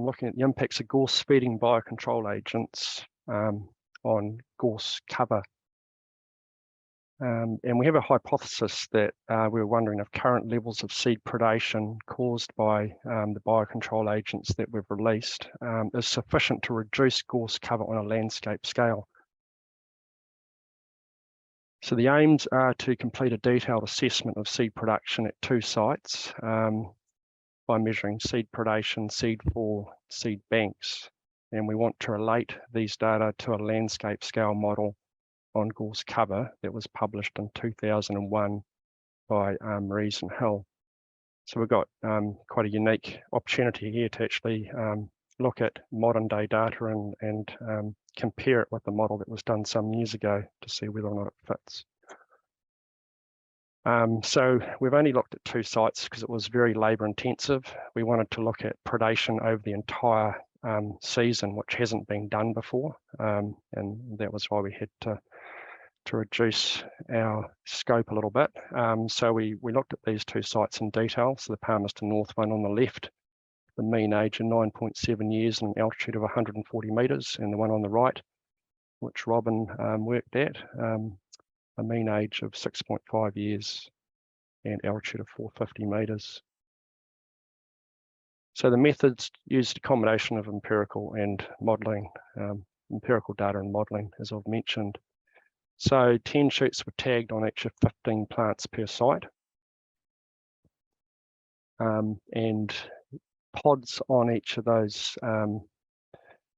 looking at the impacts of gorse feeding biocontrol agents on gorse cover. And we have a hypothesis that we were wondering if current levels of seed predation caused by the biocontrol agents that we've released is sufficient to reduce gorse cover on a landscape scale. So the aims are to complete a detailed assessment of seed production at 2 sites by measuring seed predation, seed fall, seed banks. And we want to relate these data to a landscape scale model on gorse cover that was published in 2001 by Rees and Hill. So we've got quite a unique opportunity here to actually look at modern day data and compare it with the model that was done some years ago to see whether or not it fits. So we've only looked at 2 sites because it was very labour intensive. We wanted to look at predation over the entire season, which hasn't been done before, and that was why we had to reduce our scope a little bit. So we looked at these 2 sites in detail. So the Palmerston North one on the left, the mean age of 9.7 years and an altitude of 140 metres, and the one on the right, which Robin worked at, a mean age of 6.5 years and altitude of 450 metres. So the methods used a combination of empirical and modelling, empirical data and modelling, as I've mentioned. So 10 shoots were tagged on each of 15 plants per site. And pods on each of those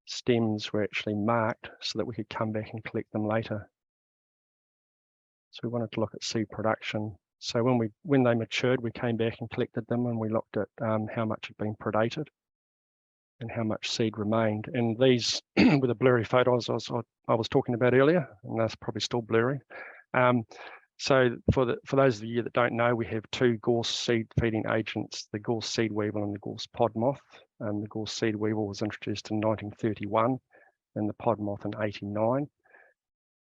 stems were actually marked so that we could come back and collect them later. So we wanted to look at seed production. So when they matured, we came back and collected them, and we looked at how much had been predated and how much seed remained. And these were the blurry photos I was talking about earlier, and that's probably still blurry. So for those of you that don't know, we have 2 gorse seed feeding agents, the Gorse seed weevil and the Gorse pod moth. The Gorse seed weevil was introduced in 1931 and the pod moth in 89.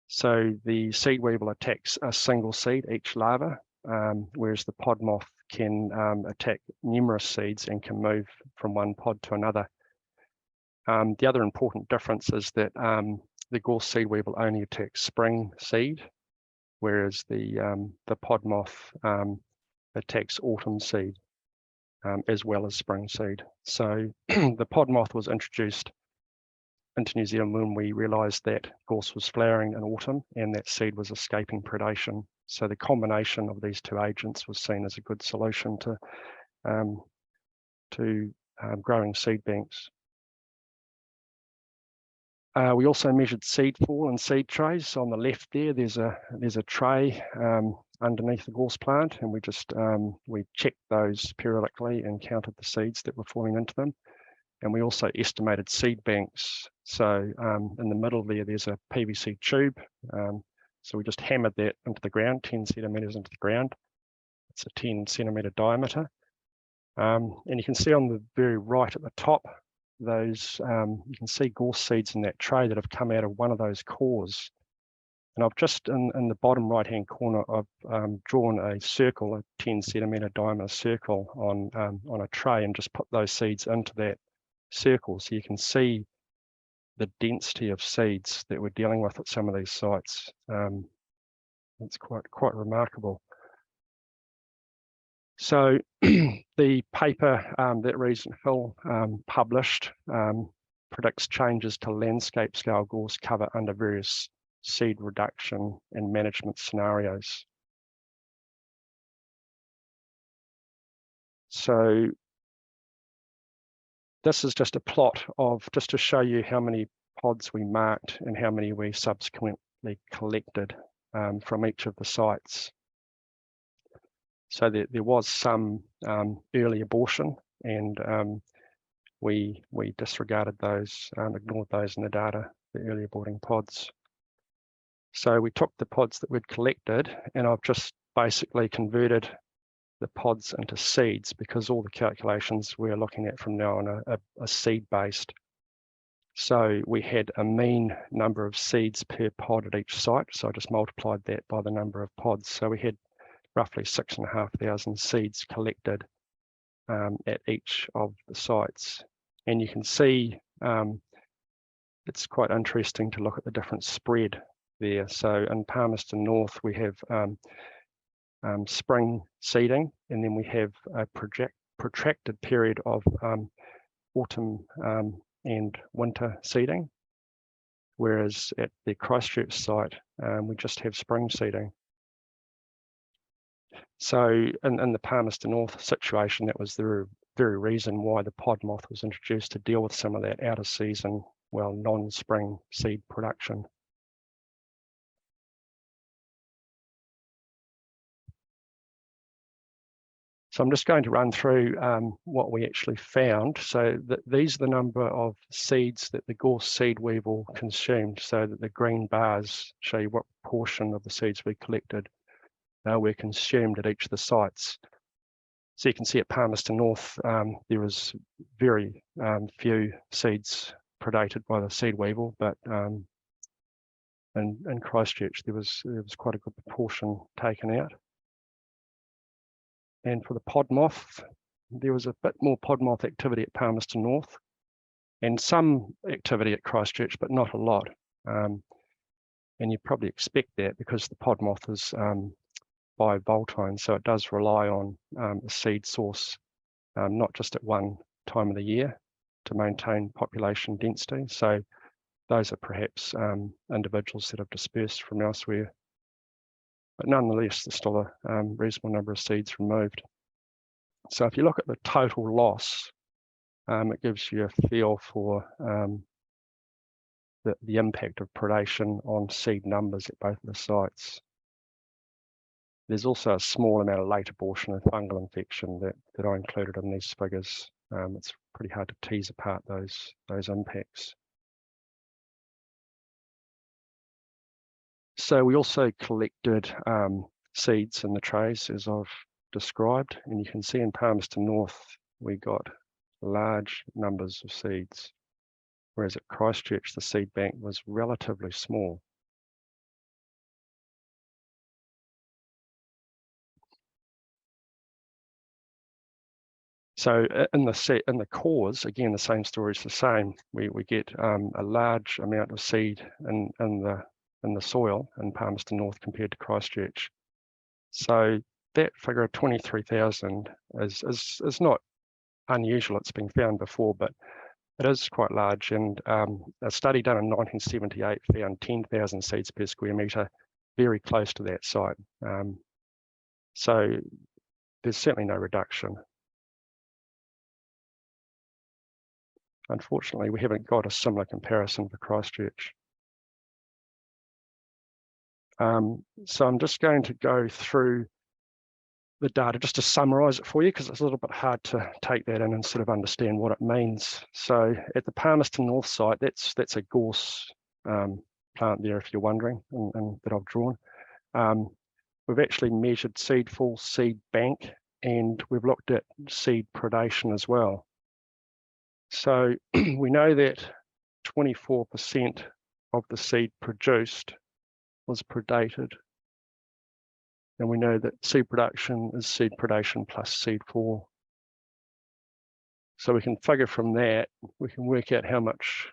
So the seed weevil attacks a single seed, each larva, whereas the pod moth can attack numerous seeds and can move from one pod to another. The other important difference is that the gorse seed weevil only attacks spring seed, whereas the pod moth attacks autumn seed as well as spring seed. So the pod moth was introduced into New Zealand when we realised that gorse was flowering in autumn and that seed was escaping predation. So the combination of these 2 agents was seen as a good solution to growing seed banks. We also measured seed fall and seed trays. On the left there's a tray underneath the gorse plant, and we checked those periodically and counted the seeds that were falling into them. And we also estimated seed banks. So in the middle there's a PVC tube. So we just hammered that into the ground, 10 centimetres into the ground. It's a 10 centimetre diameter. And you can see on the very right at the top, those you can see gorse seeds in that tray that have come out of one of those cores. And I've just in the bottom right hand corner, I've drawn a circle, a 10 centimetre diameter circle on a tray, and just put those seeds into that circle so you can see the density of seeds that we're dealing with at some of these sites. It's quite remarkable. So the paper that Rees and Hill published predicts changes to landscape scale gorse cover under various seed reduction and management scenarios. So this is just a plot just to show you how many pods we marked and how many we subsequently collected from each of the sites. So there was some early abortion, and we disregarded those, ignored those in the data, the early aborting pods. So we took the pods that we'd collected, and I've just basically converted the pods into seeds, because all the calculations we're looking at from now on are seed-based. So we had a mean number of seeds per pod at each site, so I just multiplied that by the number of pods. So we had roughly 6,500 seeds collected at each of the sites. And you can see it's quite interesting to look at the different spread there. So in Palmerston North, we have spring seeding, and then we have a protracted period of autumn and winter seeding. Whereas at the Christchurch site, we just have spring seeding. So in the Palmerston North situation, that was the very reason why the pod moth was introduced, to deal with some of that out of season, well, non-spring seed production. So I'm just going to run through what we actually found. So these are the number of seeds that the Gorse seed weevil consumed. So that the green bars show you what portion of the seeds we collected were consumed at each of the sites. So you can see at Palmerston North, there was very few seeds predated by the seed weevil, but in Christchurch, there was quite a good proportion taken out. And for the pod moth, there was a bit more pod moth activity at Palmerston North, and some activity at Christchurch, but not a lot. And you probably expect that because the pod moth is biocontrol, so it does rely on a seed source, not just at one time of the year, to maintain population density. So those are perhaps individuals that have dispersed from elsewhere. But nonetheless, there's still a reasonable number of seeds removed. So if you look at the total loss, it gives you a feel for the impact of predation on seed numbers at both of the sites. There's also a small amount of late abortion and fungal infection that I included in these figures. It's pretty hard to tease apart those impacts. So we also collected seeds in the trays, as I've described, and you can see in Palmerston North we got large numbers of seeds, whereas at Christchurch the seed bank was relatively small. So in the cores, again, the same story is the same. We get a large amount of seed in the soil in Palmerston North compared to Christchurch. So that figure of 23,000 is not unusual. It's been found before, but it is quite large. And a study done in 1978 found 10,000 seeds per square metre, very close to that site. So there's certainly no reduction. Unfortunately, we haven't got a similar comparison for Christchurch. So I'm just going to go through the data just to summarise it for you, because it's a little bit hard to take that in and sort of understand what it means. So at the Palmerston North site, that's a Gorse plant there, if you're wondering, and that I've drawn. We've actually measured seed fall, seed bank, and we've looked at seed predation as well. So we know that 24% of the seed produced was predated. And we know that seed production is seed predation plus seed fall. So we can figure from that, we can work out how much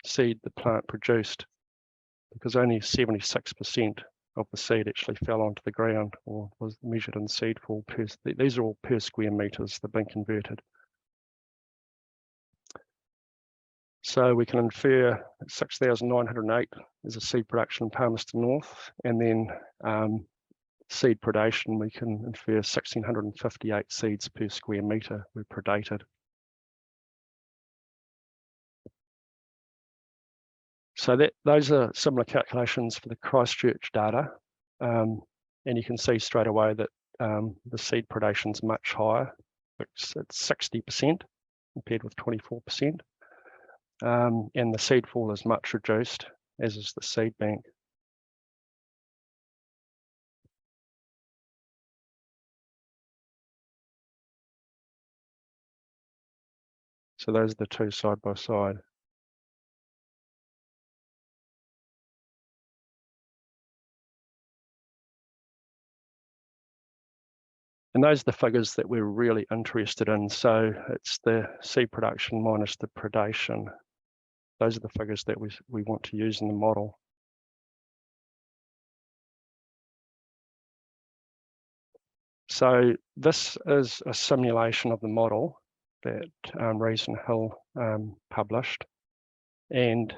seed the plant produced, because only 76% of the seed actually fell onto the ground or was measured in seed fall. These are all per square metres, they've been converted. So we can infer 6,908 is a seed production in Palmerston North, and then seed predation, we can infer 1,658 seeds per square metre were predated. So those are similar calculations for the Christchurch data, and you can see straight away that the seed predation is much higher. It's 60% compared with 24%. And the seed fall is much reduced, as is the seed bank. So those are the two side by side. And those are the figures that we're really interested in. So it's the seed production minus the predation. Those are the figures that we want to use in the model. So this is a simulation of the model that Rees and Hill published. And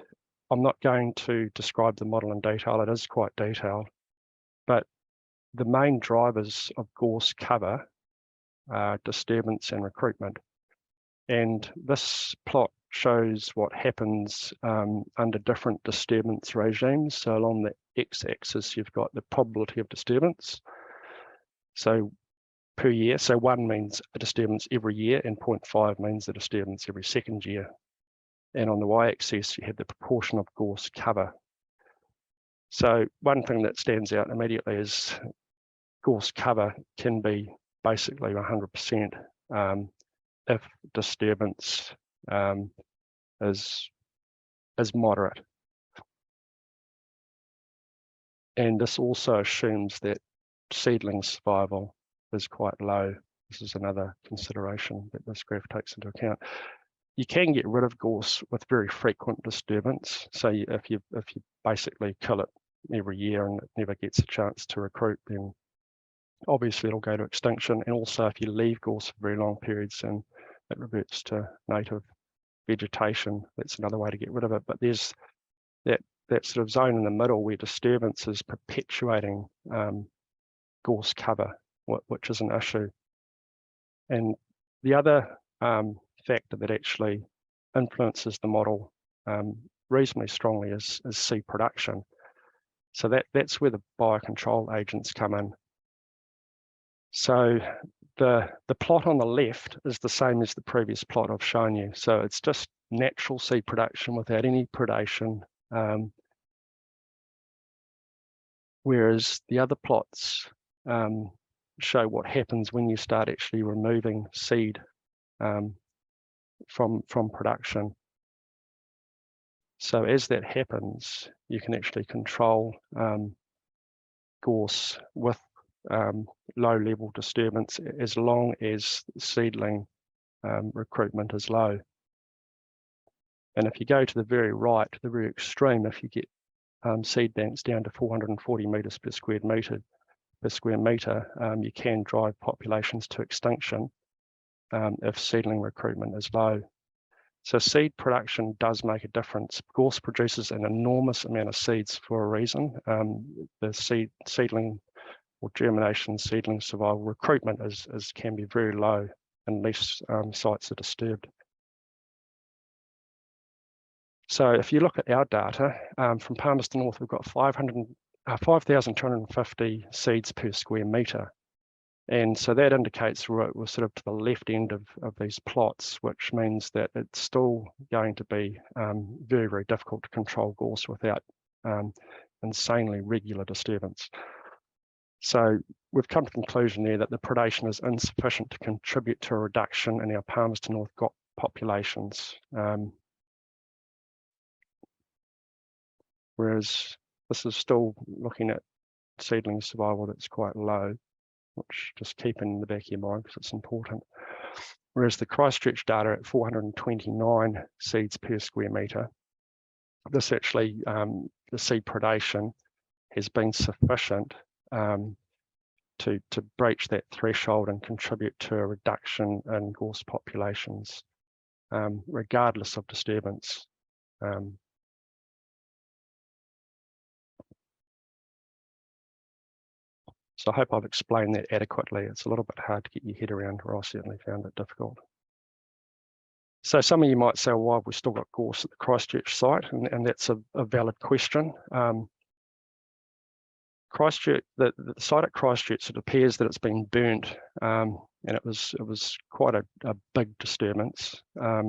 I'm not going to describe the model in detail. It is quite detailed. But the main drivers of gorse cover are disturbance and recruitment. And this plot shows what happens under different disturbance regimes. So along the x-axis, you've got the probability of disturbance. So per year, so 1 means a disturbance every year, and 0.5 means a disturbance every second year. And on the y-axis, you have the proportion of gorse cover. So one thing that stands out immediately is gorse cover can be basically 100% if disturbance is moderate. And this also assumes that seedling survival is quite low. This is another consideration that this graph takes into account. You can get rid of gorse with very frequent disturbance. So if you basically kill it every year and it never gets a chance to recruit, then obviously it'll go to extinction. And also if you leave gorse for very long periods and it reverts to native vegetation, that's another way to get rid of it. But there's that sort of zone in the middle where disturbance is perpetuating gorse cover, which is an issue. And the other factor that actually influences the model reasonably strongly is seed production. So that's where the biocontrol agents come in. So the plot on the left is the same as the previous plot I've shown you. So it's just natural seed production without any predation. Whereas the other plots show what happens when you start actually removing seed from production. So as that happens, you can actually control gorse with low level disturbance as long as seedling recruitment is low. And if you go to the very right, the very extreme, if you get seed banks down to 440 meters per square meter, you can drive populations to extinction if seedling recruitment is low. So seed production does make a difference. Gorse produces an enormous amount of seeds for a reason. The seedling or germination, seedling survival, recruitment can be very low unless sites are disturbed. So if you look at our data, from Palmerston North, we've got 5,250 seeds per square metre. And so that indicates we're sort of to the left end of these plots, which means that it's still going to be very, very difficult to control gorse without insanely regular disturbance. So we've come to the conclusion there that the predation is insufficient to contribute to a reduction in our Palmerston North got populations. Whereas this is still looking at seedling survival that's quite low, which just keep in the back of your mind because it's important. Whereas the Christchurch data at 429 seeds per square metre, this actually, the seed predation has been sufficient to breach that threshold and contribute to a reduction in gorse populations, regardless of disturbance. So I hope I've explained that adequately. It's a little bit hard to get your head around, or I certainly found it difficult. So some of you might say, well, why have we still got gorse at the Christchurch site? And that's a valid question. Christchurch, the site at Christchurch, it appears that it's been burnt, and it was quite a big disturbance.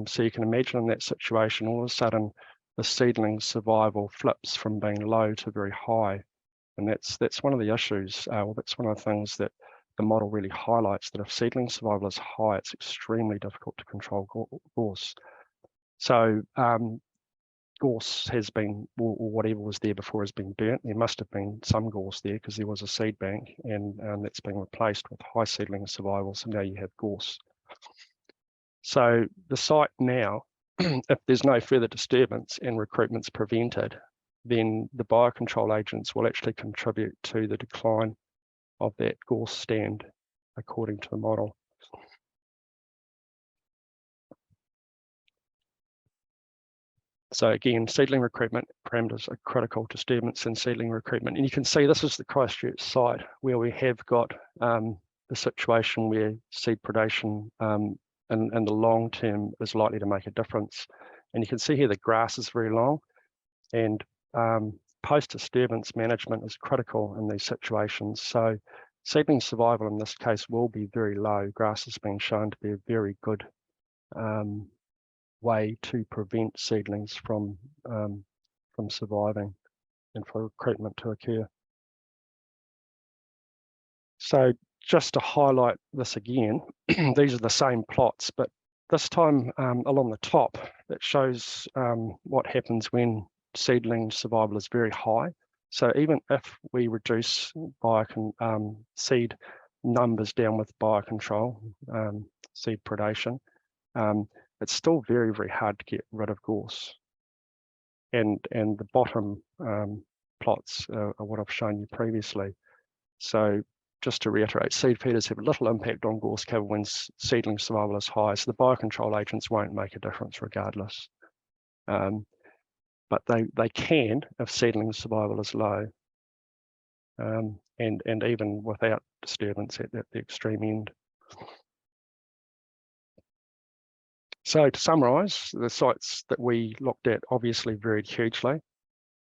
So you can imagine in that situation, all of a sudden, the seedling survival flips from being low to very high. And that's one of the issues. Well, that's one of the things that the model really highlights, that if seedling survival is high, it's extremely difficult to control gorse. So gorse has been, or whatever was there before has been burnt. There must have been some gorse there because there was a seed bank, and that's been replaced with high seedling survival. So now you have gorse. So the site now, if there's no further disturbance and recruitment's prevented, then the biocontrol agents will actually contribute to the decline of that gorse stand according to the model. So again, seedling recruitment parameters are critical, disturbance in seedling recruitment. And you can see this is the Christchurch site where we have got the situation where seed predation in the long term is likely to make a difference. And you can see here the grass is very long, and post-disturbance management is critical in these situations. So seedling survival in this case will be very low. Grass has been shown to be a very good way to prevent seedlings from surviving and for recruitment to occur. So just to highlight this again, these are the same plots, but this time along the top, it shows what happens when seedling survival is very high. So even if we reduce seed numbers down with biocontrol, seed predation, it's still very, very hard to get rid of gorse. And the bottom plots are what I've shown you previously. So just to reiterate, seed feeders have little impact on gorse cover when seedling survival is high, so the biocontrol agents won't make a difference regardless. But they can if seedling survival is low, and even without disturbance at the extreme end. So to summarise, the sites that we looked at obviously varied hugely.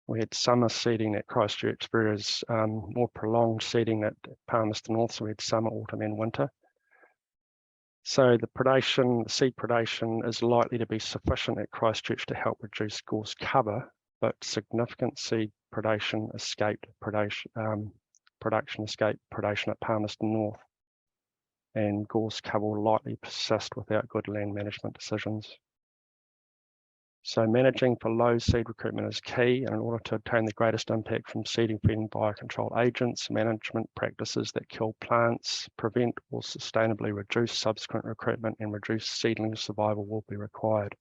We had summer seeding at Christchurch, whereas more prolonged seeding at Palmerston North, so we had summer, autumn and winter. So the seed predation is likely to be sufficient at Christchurch to help reduce gorse cover, but significant seed predation escaped predation at Palmerston North, and gorse cover will likely persist without good land management decisions. So managing for low seed recruitment is key, and in order to obtain the greatest impact from seeding feeding biocontrol agents, management practices that kill plants, prevent or sustainably reduce subsequent recruitment and reduce seedling survival will be required.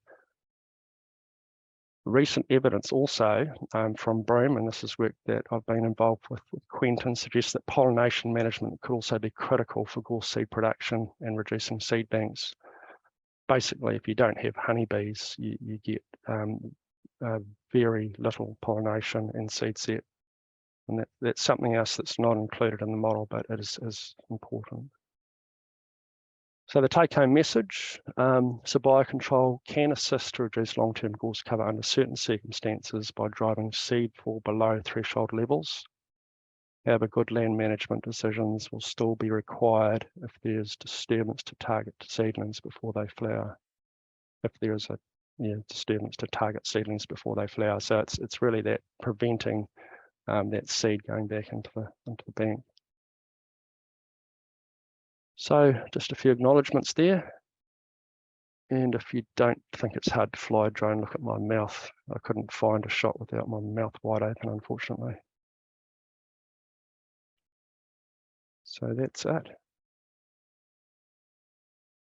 Recent evidence also from Broome, and this is work that I've been involved with Quentin, suggests that pollination management could also be critical for gorse seed production and reducing seed banks. Basically, if you don't have honeybees, you get very little pollination and seed set. And that's something else that's not included in the model, but it is important. So the take-home message, so biocontrol can assist to reduce long-term gorse cover under certain circumstances by driving seed fall below threshold levels. However, good land management decisions will still be required if there's disturbance to target seedlings before they flower. If there is a disturbance to target seedlings before they flower, so it's really that preventing that seed going back into the bank. So just a few acknowledgements there. And if you don't think it's hard to fly a drone, look at my mouth. I couldn't find a shot without my mouth wide open, unfortunately. So that's it.